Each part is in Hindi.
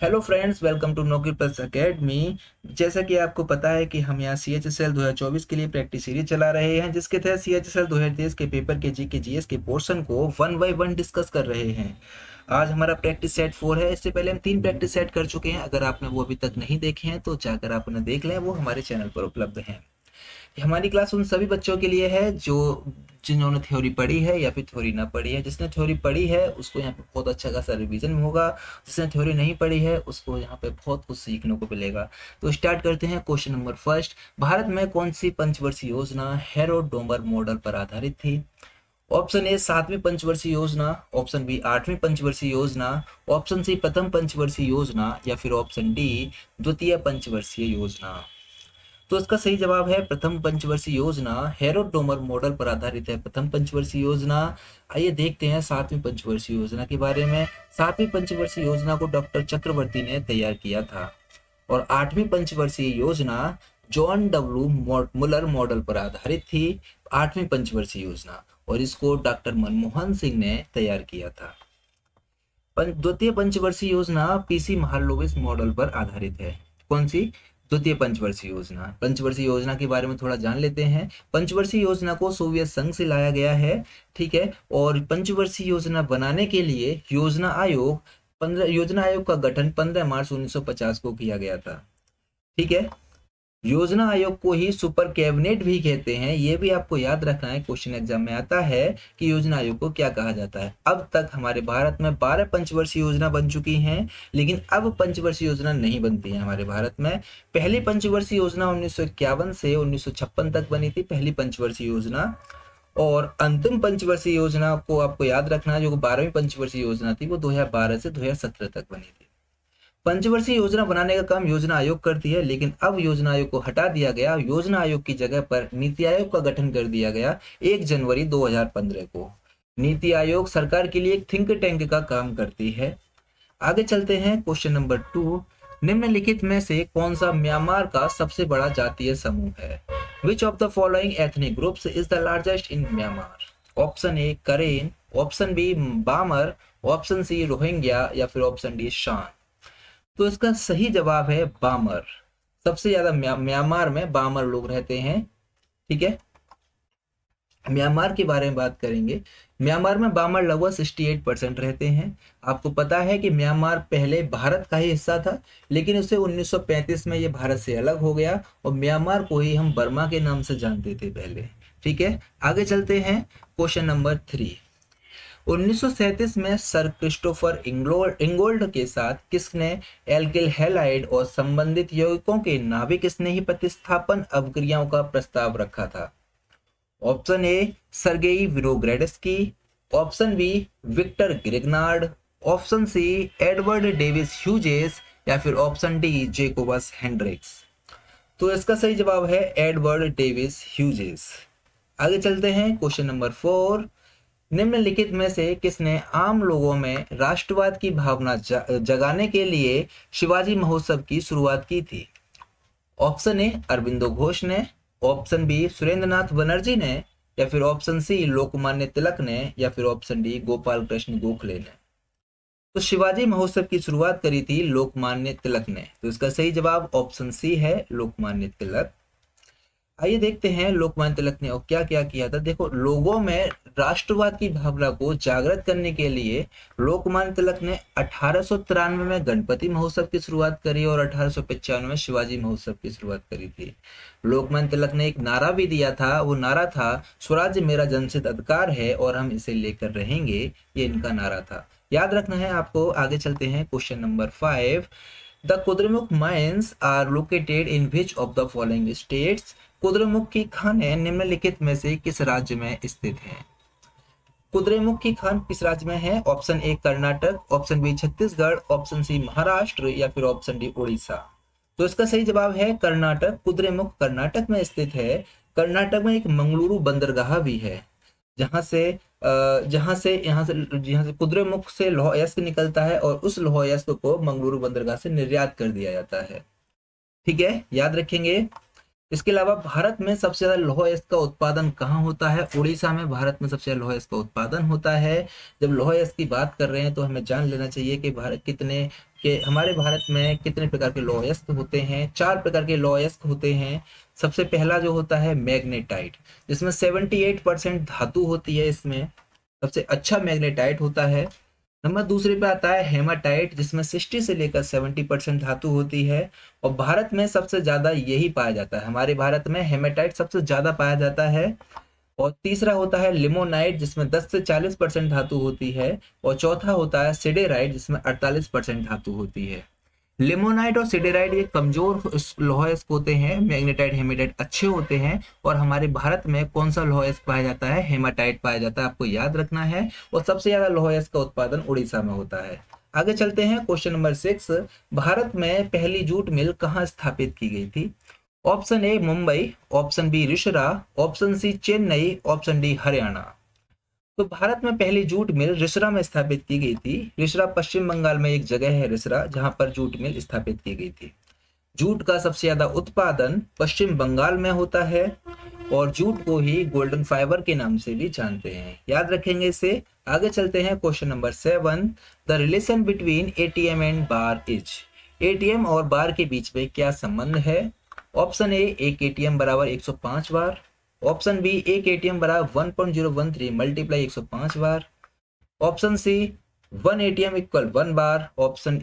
हेलो फ्रेंड्स, वेलकम टू नौकरी प्लस एकेडमी। जैसा कि आपको पता है कि हम यहाँ CHSL 2024 के लिए प्रैक्टिस सीरीज चला रहे हैं, जिसके तहत CHSL 2023 के पेपर के GK GS के पोर्शन को 1 बाय 1 डिस्कस कर रहे हैं। आज हमारा प्रैक्टिस सेट 4 है। इससे पहले हम 3 प्रैक्टिस सेट कर चुके हैं। अगर आपने वो अभी तक नहीं देखे हैं तो जाकर आप उन्हें देख लें, वो हमारे चैनल पर उपलब्ध हैं। हमारी क्लास उन सभी बच्चों के लिए है जो जिन्होंने थ्योरी पढ़ी है या फिर थ्योरी ना पढ़ी है। जिसने थ्योरी पढ़ी है उसको यहाँ पे बहुत अच्छा खासा रिवीजन होगा। जिसने थ्योरी नहीं पढ़ी है उसको यहाँ पे बहुत कुछ सीखने को मिलेगा। तो स्टार्ट करते हैं। क्वेश्चन नंबर फर्स्ट, भारत में कौन सी पंचवर्षीय योजना हैरोल्ड डोमर मॉडल पर आधारित थी? ऑप्शन ए 7वीं पंचवर्षीय योजना, ऑप्शन बी 8वीं पंचवर्षीय योजना, ऑप्शन सी प्रथम पंचवर्षीय योजना या फिर ऑप्शन डी द्वितीय पंचवर्षीय योजना। तो इसका सही जवाब है प्रथम पंचवर्षीय योजना। हैरोल्ड डोमर मॉडल पर आधारित है प्रथम पंचवर्षीय योजना। आइए देखते हैं 7वीं पंचवर्षीय योजना के बारे में। 7वीं पंचवर्षीय योजना को डॉक्टर चक्रवर्ती ने तैयार किया था और 8वीं पंचवर्षीय योजना जॉन डब्ल्यू मुलर मॉडल पर आधारित थी। 8वीं पंचवर्षीय योजना और इसको डॉक्टर मनमोहन सिंह ने तैयार किया था। द्वितीय पंचवर्षीय योजना PC महालनोबिस मॉडल पर आधारित है। कौन सी? द्वितीय पंचवर्षीय योजना। पंचवर्षीय योजना के बारे में थोड़ा जान लेते हैं। पंचवर्षीय योजना को सोवियत संघ से लाया गया है, ठीक है। और पंचवर्षीय योजना बनाने के लिए योजना आयोग का गठन 15 मार्च 1950 को किया गया था, ठीक है। योजना आयोग को ही सुपर कैबिनेट भी कहते हैं। ये भी आपको याद रखना है, क्वेश्चन एग्जाम में आता है कि योजना आयोग को क्या कहा जाता है। अब तक हमारे भारत में 12 पंचवर्षीय योजना बन चुकी हैं, लेकिन अब पंचवर्षीय योजना नहीं बनती है हमारे भारत में। पहली पंचवर्षीय योजना 1951 से 1956 तक बनी थी, पहली पंचवर्षीय योजना। और अंतिम पंचवर्षीय योजना को आपको याद रखना है, जो 12वीं पंचवर्षीय योजना थी, वो 2012 से 2017 तक बनी थी। पंचवर्षीय योजना बनाने का काम योजना आयोग करती है, लेकिन अब योजना आयोग को हटा दिया गया। योजना आयोग की जगह पर नीति आयोग का गठन कर दिया गया 1 जनवरी 2015 को। नीति आयोग सरकार के लिए एक थिंक टैंक का काम करती है। आगे चलते हैं। क्वेश्चन नंबर 2, निम्नलिखित में से कौन सा म्यांमार का सबसे बड़ा जातीय समूह है? विच of the following ethnic groups is the largest in Myanmar? Option A करेन, option B बामर, option C Rohingya या फिर ऑप्शन डी शान। तो इसका सही जवाब है बामर। सबसे ज्यादा म्यांमार में बामर लोग रहते हैं, ठीक है। म्यांमार के बारे में बात करेंगे। म्यांमार में बामर लगभग 68% रहते हैं। आपको पता है कि म्यांमार पहले भारत का ही हिस्सा था, लेकिन उसे 1935 में ये भारत से अलग हो गया और म्यांमार को ही हम बर्मा के नाम से जानते थे पहले, ठीक है। आगे चलते हैं। क्वेश्चन नंबर 3, 1937 में सर क्रिस्टोफर इंगोल्ड के साथ किसने एल्किल हैलाइड और संबंधित यौगिकों के नाभिक स्नेही प्रतिस्थापन अभिक्रियाओं का प्रस्ताव रखा था? Option a Sergei Winogradsky, option b Victor Grignard, option c Edward Davies Hughes या फिर ऑप्शन डी जेकोबस हेंड्रिक्स। तो इसका सही जवाब है एडवर्ड डेविस ह्यूजेस। आगे चलते हैं। क्वेश्चन नंबर 4, निम्नलिखित में से किसने आम लोगों में राष्ट्रवाद की भावना जगाने के लिए शिवाजी महोत्सव की शुरुआत की थी? ऑप्शन ए अरविंदो घोष ने, ऑप्शन बी सुरेंद्रनाथ बनर्जी ने या फिर ऑप्शन सी लोकमान्य तिलक ने या फिर ऑप्शन डी गोपाल कृष्ण गोखले ने। तो शिवाजी महोत्सव की शुरुआत करी थी लोकमान्य तिलक ने। तो इसका सही जवाब ऑप्शन सी है लोकमान्य तिलक। आइए देखते हैं लोकमान्य तिलक ने और क्या क्या किया था। देखो, लोगों में राष्ट्रवाद की भावना को जागृत करने के लिए लोकमान्य तिलक ने 1893 में गणपति महोत्सव की शुरुआत करी और 1895 में शिवाजी महोत्सव की शुरुआत करी थी। लोकमान्य तिलक ने एक नारा भी दिया था, वो नारा था स्वराज्य मेरा जन्मसिद्ध अधिकार है और हम इसे लेकर रहेंगे। ये इनका नारा था, याद रखना है आपको। आगे चलते हैं। Question number 5, the Kudremukh mines are located in which of the following states? Kudremukh की खानें निम्नलिखित में से किस राज्य में स्थित हैं? कुद्रेमुख की खान किस राज्य में है? Option A Karnataka, option B Chhattisgarh, option C Maharashtra या फिर ऑप्शन डी उड़ीसा। तो इसका सही जवाब है कर्नाटक। कुद्रेमुख कर्नाटक में स्थित है। कर्नाटक में एक मंगलुरु बंदरगाह भी है, जहां से कुद्रेमुख से लौह अयस्क निकलता है और उस लौह अयस्क को मंगलुरु बंदरगाह से निर्यात कर दिया जाता है, ठीक है, याद रखेंगे। इसके अलावा भारत में सबसे ज्यादा लौह अयस्क का उत्पादन कहाँ होता है? उड़ीसा में भारत में सबसे ज्यादा लौह अयस्क का उत्पादन होता है। जब लौह अयस्क की बात कर रहे हैं तो हमें जान लेना चाहिए कि हमारे भारत में कितने प्रकार के लौह अयस्क होते हैं। 4 प्रकार के लौह अयस्क होते हैं। सबसे पहला जो होता है मैग्नेटाइट, जिसमें 78% धातु होती है। इसमें सबसे अच्छा मैग्नेटाइट होता है। नंबर दूसरे पे आता है हेमाटाइट, जिसमें 60 से लेकर 70% धातु होती है और भारत में सबसे ज्यादा यही पाया जाता है। हमारे भारत में हेमाटाइट सबसे ज्यादा पाया जाता है। और तीसरा होता है लिमोनाइट, जिसमें 10 से 40% धातु होती है। और चौथा होता है सिडेराइट, जिसमें 48% धातु होती है। लिमोनाइट और सिडेराइट ये कमजोर लौह अयस्क होते हैं। मैग्नेटाइट हेमाटाइट अच्छे होते हैं। और हमारे भारत में कौन सा लौह अयस्क पाया जाता है? हेमाटाइट पाया जाता है, आपको याद रखना है। और सबसे ज्यादा लौह अयस्क का उत्पादन उड़ीसा में होता है। आगे चलते हैं, क्वेश्चन नंबर 6, भारत में पहली जूट मिल कहाँ स्थापित की गई थी? Option A Mumbai, option B Rishra, option C Chennai, option D Haryana. तो भारत में पहली जूट मिल रिसरा में स्थापित की गई थी। रिसरा पश्चिम बंगाल में एक जगह है रिसरा, जहां पर जूट मिल स्थापित की गई थी। जूट का सबसे ज्यादा उत्पादन पश्चिम बंगाल में होता है और जूट को ही गोल्डन फाइबर के नाम से भी जानते हैं, याद रखेंगे इसे। आगे चलते हैं, question number 7, the relation between ATM and bar is. ATM और बार के बीच में क्या संबंध है? ऑप्शन ए, एक एटीएम बराबर 105 बार। ऑप्शन बी, एक एटीएम बराबर 1.013 मल्टीप्लाई 105 बार। ऑप्शन सी, 1 एटीएम इक्वल 1 बार। ऑप्शन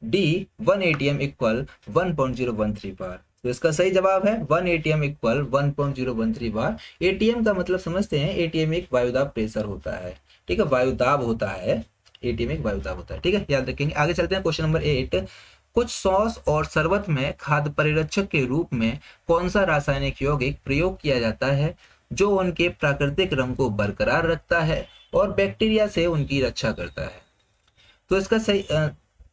डी, 1 एटीएम इक्वल 1.013 बार। तो इसका सही जवाब है 1 एटीएम इक्वल 1.013 बार। एटीएम का मतलब समझते हैं, एटीएम एक वायुदाब प्रेशर होता है, ठीक है, वायुदाब होता है। एटीएम एक वायुदाब होता है, ठीक है, याद रखेंगे। आगे चलते हैं, क्वेश्चन नंबर 8, कुछ सॉस और शरबत में खाद्य परिरक्षक के रूप में कौन सा रासायनिक यौगिक प्रयोग किया जाता है जो उनके प्राकृतिक रंग को बरकरार रखता है और बैक्टीरिया से उनकी रक्षा करता है? तो इसका सही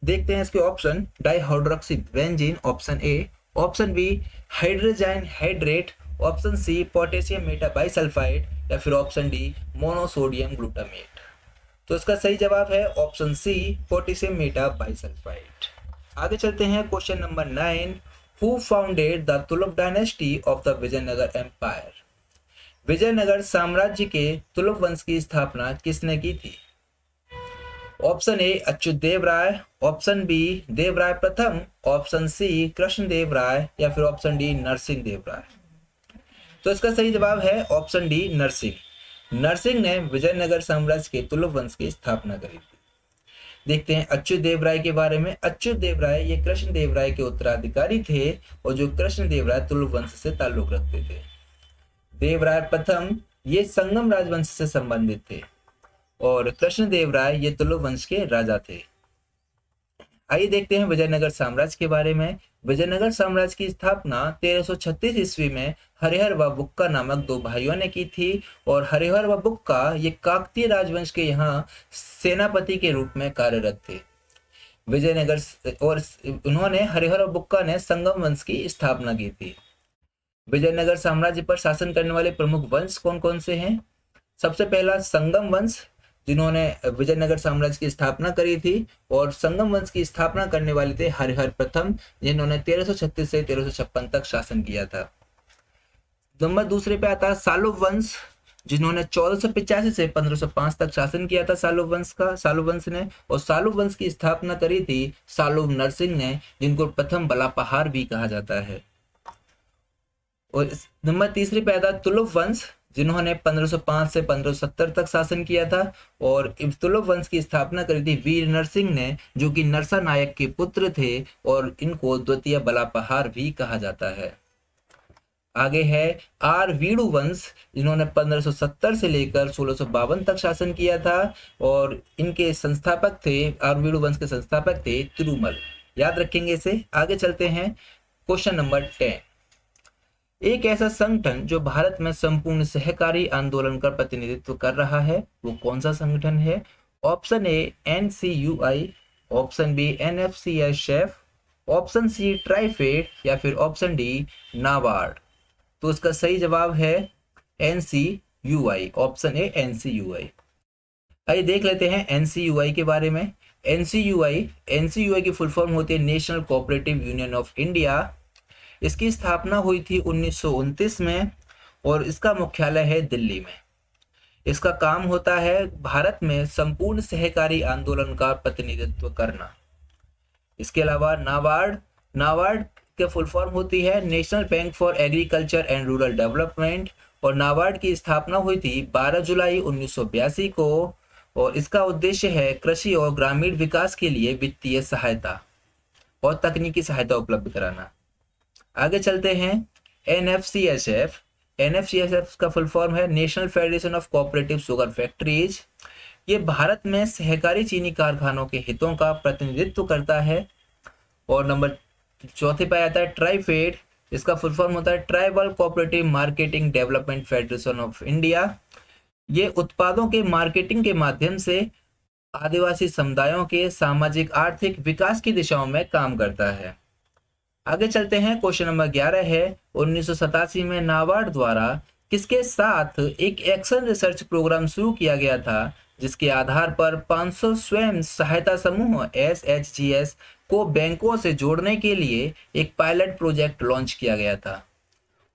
देखते हैं इसके option, dihydroxy benzene option a, option b hydrogen hydrate, option c potassium metabisulphite, या फिर ऑप्शन डी मोनोसोडियम ग्लूटामेट। तो इसका सही जवाब है ऑप्शन सी पोटेशियम मेटाबाइसल्फाइड। आगे चलते हैं, question number 9, who founded the Tughlaq dynasty of the Vijayanagara empire. Vijayanagara साम्राज्य के तुगलक वंश की स्थापना किसने की थी? Option A Achyuta Deva Raya, option B Devaraya प्रथम, ऑप्शन सी कृष्ण देव राय, या फिर ऑप्शन डी नरसिंह देव राय। तो इसका सही जवाब है ऑप्शन डी नरसिंह। नरसिंह ने विजयनगर साम्राज्य के तुगलक वंश की स्थापना करी थी। देखते हैं अच्युत देव राय के बारे में। अच्युत देव राय ये कृष्ण देव राय के उत्तराधिकारी थे और जो कृष्ण देव राय तुगलक वंश से ताल्लुक रखते थे। देवराय प्रथम ये संगम राजवंश से संबंधित थे और कृष्ण देव राय ये तुगलक वंश के राजा थे। आइए देखते हैं विजयनगर साम्राज्य के बारे में। विजयनगर साम्राज्य की स्थापना 1336 ईस्वी में हरिहर व बुक्का नामक 2 भाइयों ने की थी और हरिहर व बुक्का ये काकतीय राजवंश के यहाँ सेनापति के रूप में कार्यरत थे। विजयनगर और उन्होंने हरिहर व बुक्का ने संगम वंश की स्थापना की थी। विजयनगर साम्राज्य पर शासन करने वाले प्रमुख वंश कौन कौन से हैं? सबसे पहला संगम वंश, जिन्होंने विजयनगर साम्राज्य की स्थापना करी थी, और संगम वंश की स्थापना करने वाले थे हरिहर प्रथम, जिन्होंने 1336 से 1356 तक शासन किया था। नंबर दूसरे पे आता है सालुव वंश, जिन्होंने 1485 से 1505 तक शासन किया था सालुव वंश ने, और सालुव वंश की स्थापना करी थी सालुव नरसिंह ने, जिनको प्रथम बलापहार भी कहा जाता है। और नंबर तीसरे पे आता तुगलक वंश, जिन्होंने 1505 से 1570 तक शासन किया था, और तुगलक वंश की स्थापना करी थी वीर नरसिंह ने, जो कि नरसा नायक के पुत्र थे, और इनको द्वितीय बलापहार भी कहा जाता है। आगे है आर वीड़ु वंश, जिन्होंने 1570 से लेकर 1652 तक शासन किया था, और इनके संस्थापक थे, आर वीड़ु वंश के संस्थापक थे तिरुमल। याद रखेंगे इसे। आगे चलते हैं, क्वेश्चन नंबर 10, एक ऐसा संगठन जो भारत में संपूर्ण सहकारी आंदोलन का प्रतिनिधित्व कर रहा है, वो कौन सा संगठन है? Option A NCUI, option B NFCSF, option C TRIFED, या फिर ऑप्शन डी नाबार्ड। तो इसका सही जवाब है NCUI, ऑप्शन ए NCUI। आइए देख लेते हैं NCUI के बारे में। NCUI की फुल फॉर्म होती है national cooperative union of India. इसकी स्थापना हुई थी 1929 में और इसका मुख्यालय है दिल्ली में। इसका काम होता है भारत में संपूर्ण सहकारी आंदोलन का प्रतिनिधित्व करना। इसके अलावा नाबार्ड, नाबार्ड के फुल फॉर्म होती है national bank for agriculture and rural development, और नाबार्ड की स्थापना हुई थी 12 जुलाई 1982 को, और इसका उद्देश्य है कृषि और ग्रामीण विकास के लिए वित्तीय सहायता और तकनीकी सहायता उपलब्ध कराना। आगे चलते हैं NFCSF। NFCSF का फुल फॉर्म है national federation of cooperative sugar factories. ये भारत में सहकारी चीनी कारखानों के हितों का प्रतिनिधित्व करता है। और नंबर चौथे पे आता है ट्राइफेड। इसका फुल फॉर्म होता है tribal cooperative marketing development federation of India. ये उत्पादों के मार्केटिंग के माध्यम से आदिवासी समुदायों के सामाजिक आर्थिक विकास की दिशाओं में काम करता है। आगे चलते हैं, क्वेश्चन नंबर 11 है 1987 में नाबार्ड द्वारा किसके साथ एक एक्शन रिसर्च प्रोग्राम शुरू किया गया था, जिसके आधार पर 500 स्वयं सहायता समूह SHGS को बैंकों से जोड़ने के लिए एक पायलट प्रोजेक्ट लॉन्च किया गया था।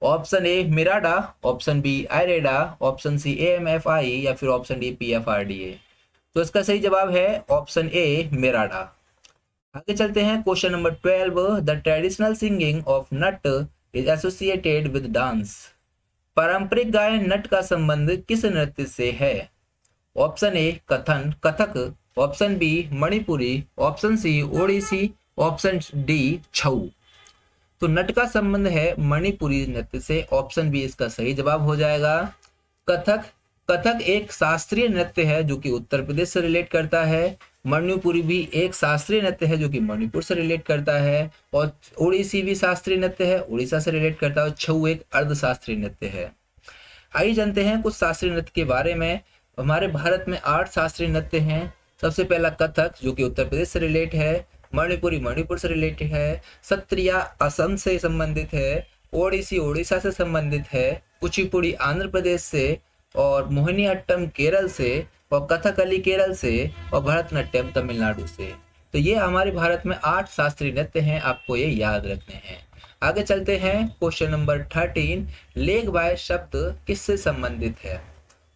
Option a Mirada, option b IREDA, option c AMFI या फिर ऑप्शन डी PFRDA। तो इसका सही जवाब है ऑप्शन ए मिराडा। आगे चलते हैं, question number 12। The traditional singing of Nat is associated with dance. पारंपरिक गायन नट का संबंध किस नृत्य से है? Option a Kathak, option b Manipuri, option c Odissi, option d Chhau. तो नट का संबंध है मणिपुरी नृत्य से, ऑप्शन बी इसका सही जवाब हो जाएगा। कथक एक शास्त्रीय नृत्य है जो कि उत्तर प्रदेश से रिलेट करता है। मणिपुरी भी एक शास्त्रीय नृत्य है जो कि मणिपुर से रिलेट करता है, और ओडिसी भी शास्त्रीय नृत्य है, उड़ीसा से रिलेट करता है, और छऊ एक अर्धशास्त्रीय नृत्य है। आइए जानते हैं कुछ शास्त्रीय नृत्य के बारे में। हमारे भारत में 8 शास्त्रीय नृत्य हैं। सबसे पहला कथक जो कि उत्तर प्रदेश से रिलेट है, मणिपुरी मणिपुर से रिलेटेड है, सत्रिया असम से संबंधित है, ओडिसी ओडिशा से संबंधित है, कुचिपुड़ी आंध्र प्रदेश से, और मोहिनीअट्टम केरल से, और कथकली केरल से, और भरतनाट्यम तमिलनाडु से। तो ये हमारे भारत में 8 शास्त्रीय नृत्य हैं, आपको ये याद रखने हैं। आगे चलते हैं, क्वेश्चन नंबर 13। लेग बाय शब्द किससे संबंधित है?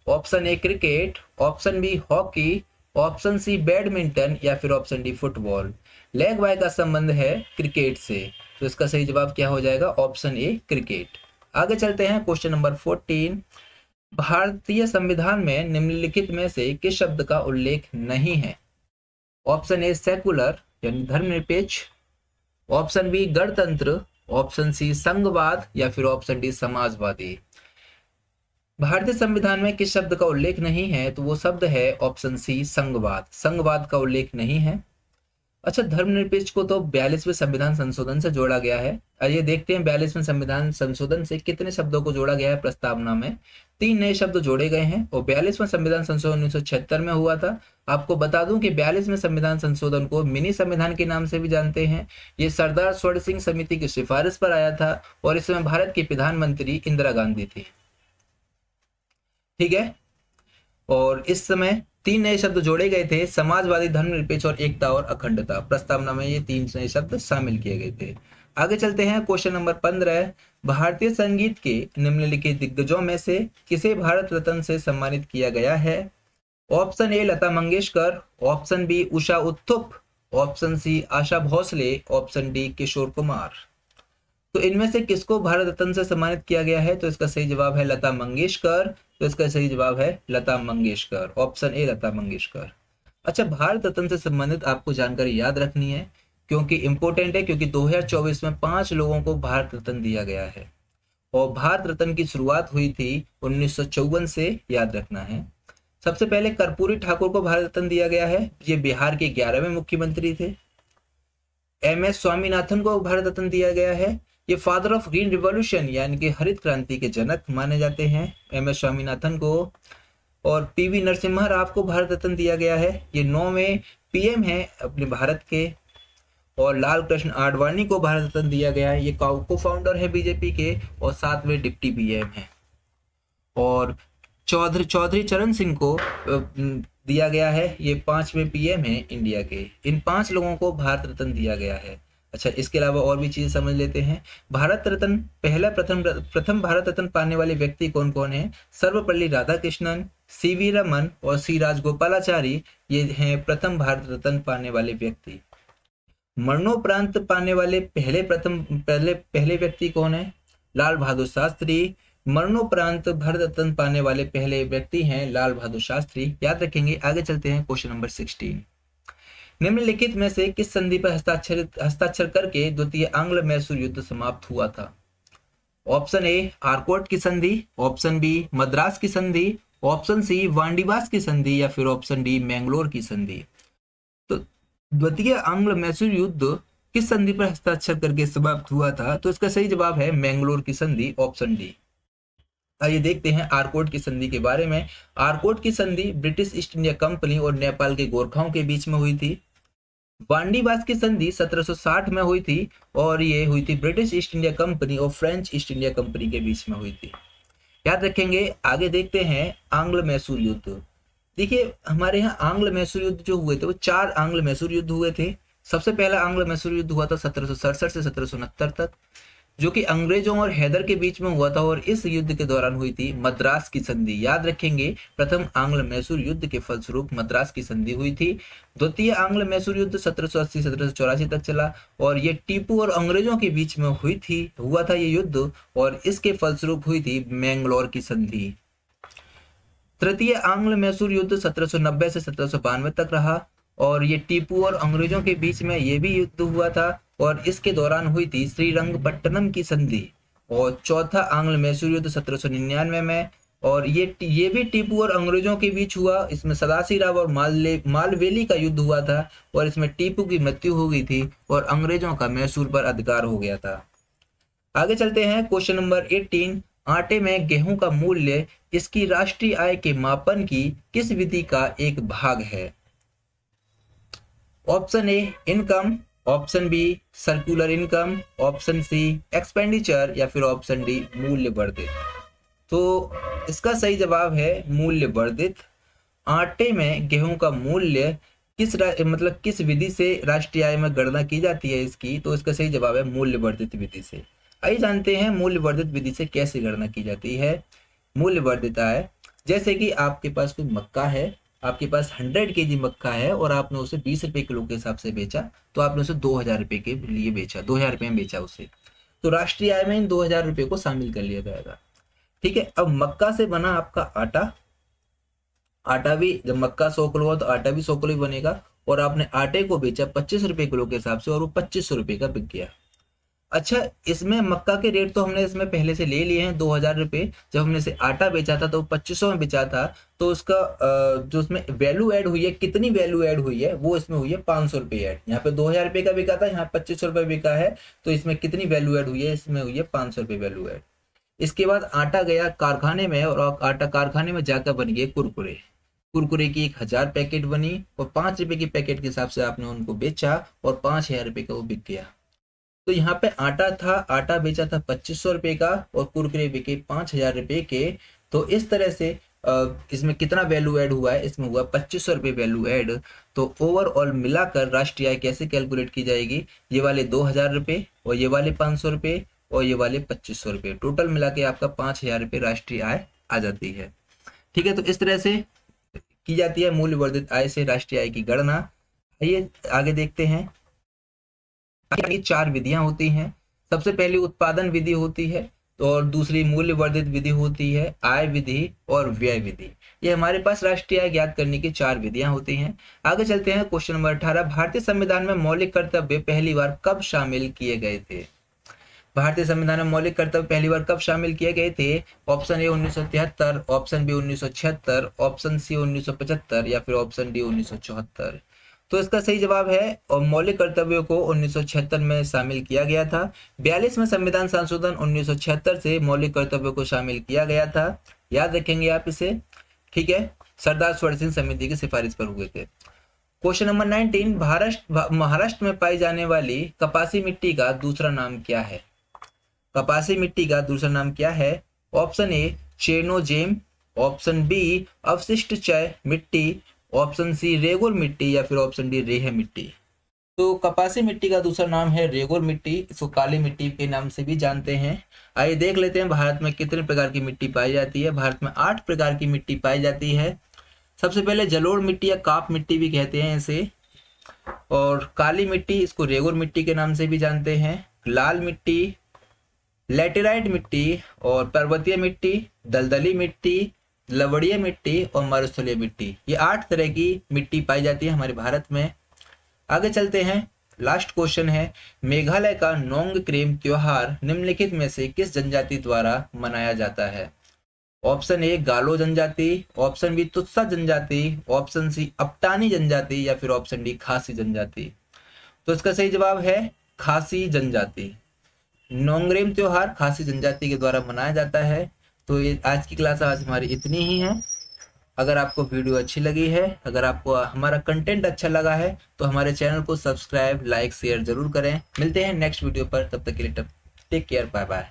Option A cricket, option B hockey, option C badminton या फिर option D football. Leg bye का संबंध है क्रिकेट से, तो इसका सही जवाब क्या हो जाएगा? Option A cricket. आगे चलते हैं, क्वेश्चन नंबर 14। भारतीय संविधान में निम्नलिखित में से किस शब्द का उल्लेख नहीं है? ऑप्शन ए सेकुलर यानी धर्मनिरपेक्ष, ऑप्शन बी गणतंत्र, ऑप्शन सी संघवाद या फिर ऑप्शन डी समाजवादी। भारतीय संविधान में किस शब्द का उल्लेख नहीं है? तो वो शब्द है ऑप्शन सी संघवाद। संघवाद का उल्लेख नहीं है। अच्छा, धर्मनिरपेक्ष को तो 42वें संविधान संशोधन से जोड़ा गया है। आइए देखते हैं 42वें संविधान संशोधन से कितने शब्दों को जोड़ा गया है। प्रस्तावना में 3 नए शब्द जोड़े गए हैं, और 42वां संविधान संशोधन 1976 में हुआ था। आपको बता दूं कि 42वें संविधान संशोधन को मिनी संविधान के नाम से भी जानते हैं। ये सरदार स्वर्ण सिंह समिति की सिफारिश पर आया था, और इस समय भारत की प्रधानमंत्री इंदिरा गांधी थी। ठीक है, और इस समय 3 नए शब्द जोड़े गए थे, समाजवादी, धर्मनिरपेक्ष और एकता और अखंडता। प्रस्तावना में ये 3 नए शब्द शामिल किए गए थे। आगे चलते हैं, क्वेश्चन नंबर 15। भारतीय संगीत के निम्नलिखित दिग्गजों में से किसे भारत रत्न से सम्मानित किया गया है? Option a Lata Mangeshkar, option b Usha Uthup, option c Asha Bhosle, option d Kishore Kumar. तो इनमें से किसको भारत रत्न से सम्मानित किया गया है? तो इसका सही जवाब है लता मंगेशकर। तो इसका सही जवाब है लता मंगेशकर, ऑप्शन ए लता मंगेशकर। अच्छा, भारत रत्न से संबंधित आपको जानकारी याद रखनी है क्योंकि इंपॉर्टेंट है, क्योंकि 2024 में 5 लोगों को भारत रत्न दिया गया है, और भारत रत्न की शुरुआत हुई थी 1954 से, याद रखना है। सबसे पहले कर्पूरी ठाकुर को भारत रत्न दिया गया है, ये बिहार के 11वें मुख्यमंत्री थे। MS स्वामीनाथन को भारत रत्न दिया गया है, ये फादर ऑफ ग्रीन रिवॉल्यूशन यानी कि हरित क्रांति के जनक माने जाते हैं MS स्वामीनाथन को। और PV नरसिम्हा राव को भारत रत्न दिया गया है, ये 9वें PM हैं अपने भारत के। और लाल कृष्ण आडवाणी को भारत रत्न दिया गया है, ये को फाउंडर है BJP के और 7वें डिप्टी PM हैं। और चौधरी चरण सिंह को दिया गया है, ये 5वें PM हैं इंडिया के। इन 5 लोगों को भारत रत्न दिया गया है। अच्छा, इसके अलावा और भी चीज समझ लेते हैं। भारत रत्न प्रथम भारत रत्न पाने वाले व्यक्ति कौन कौन है? सर्वपल्ली राधाकृष्णन, सीवी रमन और सी राजगोपालाचारी, ये हैं प्रथम भारत रत्न पाने वाले व्यक्ति। मरणोपरांत पाने वाले पहले व्यक्ति कौन है? लाल बहादुर शास्त्री। मरणोपरांत भारत रत्न पाने वाले पहले व्यक्ति हैं लाल बहादुर शास्त्री, याद रखेंगे। आगे चलते हैं क्वेश्चन नंबर 16। निम्नलिखित में से किस संधि पर हस्ताक्षर करके द्वितीय आंग्ल मैसूर युद्ध समाप्त हुआ था? ऑप्शन ए आरकोट की संधि, ऑप्शन बी मद्रास की संधि, ऑप्शन सी वांडीवास की संधि या फिर ऑप्शन डी मैंगलोर की संधि। तो द्वितीय आंग्ल मैसूर युद्ध किस संधि पर हस्ताक्षर करके समाप्त हुआ था? तो इसका सही जवाब है मैंगलोर की संधि, ऑप्शन डी। आइए देखते हैं आरकोट की संधि के बारे में। आरकोट की संधि ब्रिटिश ईस्ट इंडिया कंपनी और नेपाल के गोरखाओं के बीच में हुई थी। वांडीवास की संधि 1760 में हुई थी और ये हुई थी ब्रिटिश ईस्ट इंडिया कंपनी और फ्रेंच ईस्ट इंडिया कंपनी के बीच में हुई थी, याद रखेंगे। आगे देखते हैं आंग्ल मैसूर युद्ध। देखिए हमारे यहाँ आंग्ल मैसूर युद्ध जो हुए थे वो 4 आंग्ल मैसूर युद्ध हुए थे। सबसे पहला आंग्ल मैसूर युद्ध हुआ था 1767 से 1769 तक, जो कि अंग्रेजों और हैदर के बीच में हुआ था और इस युद्ध के दौरान हुई थी मद्रास की संधि, याद रखेंगे। प्रथम आंग्ल मैसूर युद्ध के फलस्वरूप मद्रास की संधि हुई थी। द्वितीय आंग्ल मैसूर युद्ध 1780 1784 तक चला और ये टीपू और अंग्रेजों के बीच में हुआ था ये युद्ध और इसके फलस्वरूप हुई थी मैंगलोर की संधि। तृतीय आंग्ल मैसूर युद्ध 1790 से 1792 तक रहा और ये टीपू और अंग्रेजों के बीच में ये भी युद्ध हुआ था और इसके दौरान हुई थी श्रीरंगपट्टनम की संधि। और चौथा आंग्ल मैसूर युद्ध 1799 में और ये भी टीपू और अंग्रेजों के बीच हुआ। इसमें सदाशिवराव और मालवेली का युद्ध हुआ था और इसमें टीपू की मृत्यु हो गई थी और अंग्रेजों का मैसूर पर अधिकार हो गया था। आगे चलते हैं क्वेश्चन नंबर 18। आटे में गेहूं का मूल्य इसकी राष्ट्रीय आय के मापन की किस विधि का एक भाग है? Option A income, option B circular income, option C expenditure या फिर ऑप्शन डी मूल्य वर्धित। तो इसका सही जवाब है मूल्य वर्धित। आटे में गेहूं का मूल्य किस विधि से राष्ट्रीय आय में गणना की जाती है इसकी? तो इसका सही जवाब है मूल्य वर्धित विधि से। आइए जानते हैं मूल्य वर्धित विधि से कैसे गणना की जाती है मूल्य वर्धित आय। जैसे कि आपके पास कोई मक्का है, आपके पास 100 केजी मक्का है और आपने उसे 20 रुपए किलो के हिसाब से बेचा, तो आपने उसे 2000 रुपए के लिए बेचा, 2000 रुपए में बेचा उसे, तो राष्ट्रीय आय में इन 2000 रुपए को शामिल कर लिया जाएगा। ठीक है। अब मक्का से बना आपका आटा भी, जब मक्का 100 किलो हुआ तो आटा भी 100 किलो ही बनेगा और आपने आटे को बेचा 25 रुपए किलो के हिसाब से और वो 2500 रुपए का बिक गया। अच्छा, इसमें मक्का के रेट तो हमने इसमें पहले से ले लिए हैं 2000 रुपए। जब हमने इसे आटा बेचा था तो 2500 में बेचा था, तो उसका जो उसमें वैल्यू ऐड हुई है, कितनी वैल्यू ऐड हुई है वो इसमें हुई है 500 रुपए ऐड। यहाँ पे 2000 रुपए का बिका था, यहाँ 2500 रुपए बिका है, तो इसमें कितनी वैल्यू ऐड हुई है? इसमें हुई है 500 रुपए वैल्यू ऐड। इसके बाद आटा गया कारखाने में और आटा कारखाने में जाकर बन गए कुरकुरे की 1000 पैकेट बनी और 5 रुपए की पैकेट के हिसाब से आपने उनको बेचा और 5000 रुपए का वो बिक गया। तो यहाँ पे आटा बेचा था 2500 रुपए का और कुरकुरे बिके 5000 रुपए के। तो इस तरह से इसमें कितना वैल्यू ऐड हुआ है? इसमें हुआ 2500 रुपए वैल्यू ऐड। तो ओवरऑल मिलाकर राष्ट्रीय आय कैसे कैलकुलेट की जाएगी? ये वाले 2000 रुपए और ये वाले 500 रुपए और ये वाले 2500 रुपए, टोटल मिला के आपका 5000 रुपए राष्ट्रीय आय आ जाती है। ठीक है, तो इस तरह से की जाती है मूल्य वर्धित आय से राष्ट्रीय आय की गणना। आइए आगे देखते हैं। ये 4 विधियां होती हैं। सबसे पहली उत्पादन विधि होती है, तो और दूसरी मूल्य वर्धित विधि होती है, आय विधि और व्यय विधि। ये हमारे पास राष्ट्रीय आय ज्ञात करने की 4 विधियां होती हैं। आगे चलते हैं क्वेश्चन नंबर 18। भारतीय संविधान में मौलिक कर्तव्य पहली बार कब शामिल किए गए थे? भारतीय संविधान में मौलिक कर्तव्य पहली बार कब शामिल किए गए थे? Option A 1973, option B 1976, option C 1975 या फिर ऑप्शन डी 1974। तो इसका सही जवाब है और मौलिक कर्तव्यों को 1976 में शामिल किया गया था। 42वें संविधान संशोधन 1976 से मौलिक कर्तव्यों को शामिल किया गया था, याद रखेंगे आप इसे। ठीक है, सरदार स्वर्ण सिंह समिति की सिफारिश पर हुए थे। Question number 19। महाराष्ट्र में पाई जाने वाली कपासी मिट्टी का दूसरा नाम क्या है? कपासी मिट्टी का दूसरा नाम क्या है? ऑप्शन ए चेरनोजेम, ऑप्शन बी अवशिष्ट चय मिट्टी, ऑप्शन सी रेगुर मिट्टी या फिर ऑप्शन डी रेह मिट्टी। तो कपासी मिट्टी का दूसरा नाम है रेगुर मिट्टी, इसको काली मिट्टी के नाम से भी जानते हैं। आइए देख लेते हैं भारत में कितने प्रकार की मिट्टी पाई जाती है। भारत में 8 प्रकार की मिट्टी पाई जाती है। सबसे पहले जलोढ़ मिट्टी या काप मिट्टी भी कहते हैं इसे, और काली मिट्टी, इसको रेगुर मिट्टी के नाम से भी जानते हैं। लाल मिट्टी, लैटेराइट मिट्टी और पर्वतीय मिट्टी, दलदली मिट्टी, लवड़ीय मिट्टी और मरुस्थलीय मिट्टी, ये 8 तरह की मिट्टी पाई जाती है हमारे भारत में। आगे चलते हैं, लास्ट क्वेश्चन है, मेघालय का नोंगक्रेम त्योहार निम्नलिखित में से किस जनजाति द्वारा मनाया जाता है? ऑप्शन ए गालो जनजाति, ऑप्शन बी तुत्सा जनजाति, ऑप्शन सी अपटानी जनजाति या फिर ऑप्शन डी खासी जनजाति। तो इसका सही जवाब है खासी जनजाति। नोंगक्रेम त्योहार खासी जनजाति के द्वारा मनाया जाता है। तो ये आज की क्लास आज हमारी इतनी ही है। अगर आपको वीडियो अच्छी लगी है, अगर आपको हमारा कंटेंट अच्छा लगा है, तो हमारे चैनल को सब्सक्राइब, लाइक, शेयर जरूर करें। मिलते हैं नेक्स्ट वीडियो पर, तब तक के लिए टेक केयर, बाय बाय।